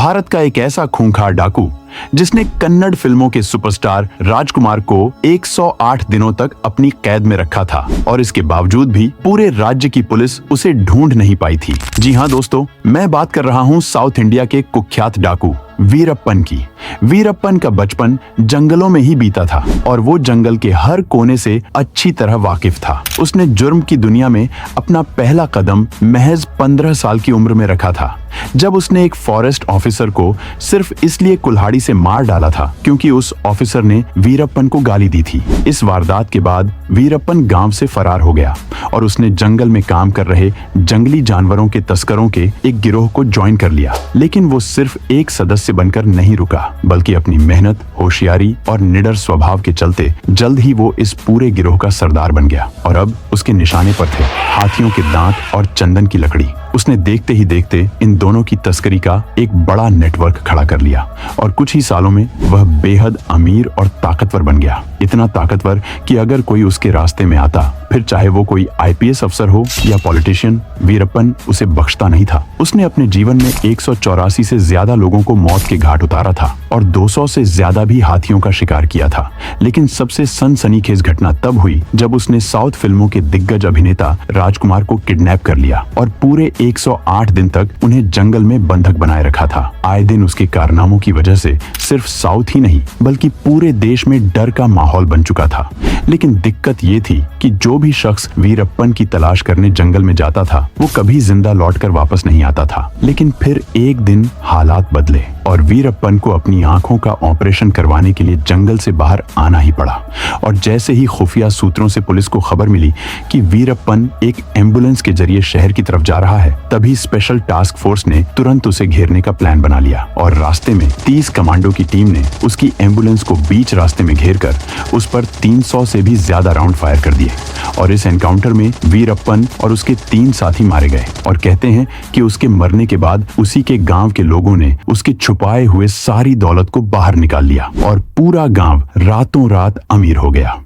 भारत का एक ऐसा खूंखार डाकू जिसने कन्नड़ फिल्मों के सुपरस्टार राजकुमार को 108 दिनों तक अपनी कैद में रखा था और इसके बावजूद भी पूरे राज्य की पुलिस उसे ढूंढ नहीं पाई थी। जी हाँ दोस्तों, मैं बात कर रहा हूँ साउथ इंडिया के कुख्यात डाकू वीरप्पन की। वीरप्पन का बचपन जंगलों में ही बीता था और वो जंगल के हर कोने से अच्छी तरह वाकिफ था। उसने जुर्म की दुनिया में अपना पहला कदम महज 15 साल की उम्र में रखा था, जब उसने एक फॉरेस्ट ऑफिसर को सिर्फ इसलिए कुल्हाड़ी से मार डाला था क्योंकि उस ऑफिसर ने वीरप्पन को गाली दी थी। इस वारदात के बाद वीरप्पन गांव से फरार हो गया और उसने जंगल में काम कर रहे जंगली जानवरों के तस्करों के एक गिरोह को ज्वाइन कर लिया। लेकिन वो सिर्फ एक सदस्य बनकर नहीं रुका, बल्कि अपनी मेहनत, होशियारी और निडर स्वभाव के चलते जल्द ही वो इस पूरे गिरोह का सरदार बन गया और अब उसके निशाने पर थे हाथियों के दांत और चंदन की लकड़ी। उसने देखते ही देखते इन दोनों की तस्करी का एक बड़ा नेटवर्क खड़ा कर लिया और कुछ ही सालों में वह बेहद अमीर और ताकतवर बन गया। इतना ताकतवर कि अगर कोई उसके रास्ते में आता, फिर चाहे वो कोई आईपीएस अफसर हो या पॉलिटिशियन, वीरप्पन उसे बख्शता नहीं था। उसने अपने जीवन में 184 से ज्यादा लोगों को मौत के घाट उतारा था और 200 से ज्यादा भी हाथियों का शिकार किया था। लेकिन सबसे सनसनीखेज घटना तब हुई जब उसने साउथ फिल्मों के दिग्गज अभिनेता राजकुमार को किडनैप कर लिया और पूरे 108 दिन तक उन्हें जंगल में बंधक बनाए रखा था। आए दिन उसके कारनामों की वजह से सिर्फ साउथ ही नहीं बल्कि पूरे देश में डर का माहौल बन चुका था। लेकिन दिक्कत ये थी कि जो भी शख्स वीरप्पन की तलाश करने जंगल में जाता था वो कभी जिंदा लौटकर वापस नहीं आता था। लेकिन फिर एक दिन हालात बदले और वीरप्पन को अपनी आंखों का ऑपरेशन करवाने के लिए जंगल से बाहर आना ही पड़ा। और जैसे ही खुफिया सूत्रों से पुलिस को खबर मिली कि वीरप्पन एक एम्बुलेंस के जरिए शहर की तरफ जा रहा है, तभी स्पेशल टास्क फोर्स ने तुरंत उसे घेरने का प्लान बना लिया और रास्ते में 30 कमांडो की टीम ने उसकी एम्बुलेंस को बीच रास्ते में घेरकर उस पर 300 से भी ज्यादा राउंड फायर कर दिए। और इस एनकाउंटर में वीरप्पन और उसके 3 साथी मारे गए और कहते हैं कि उसके मरने के बाद उसी के गांव के लोगों ने उसके छुपाए हुए सारी दौलत को बाहर निकाल लिया और पूरा गांव रातों रात अमीर हो गया।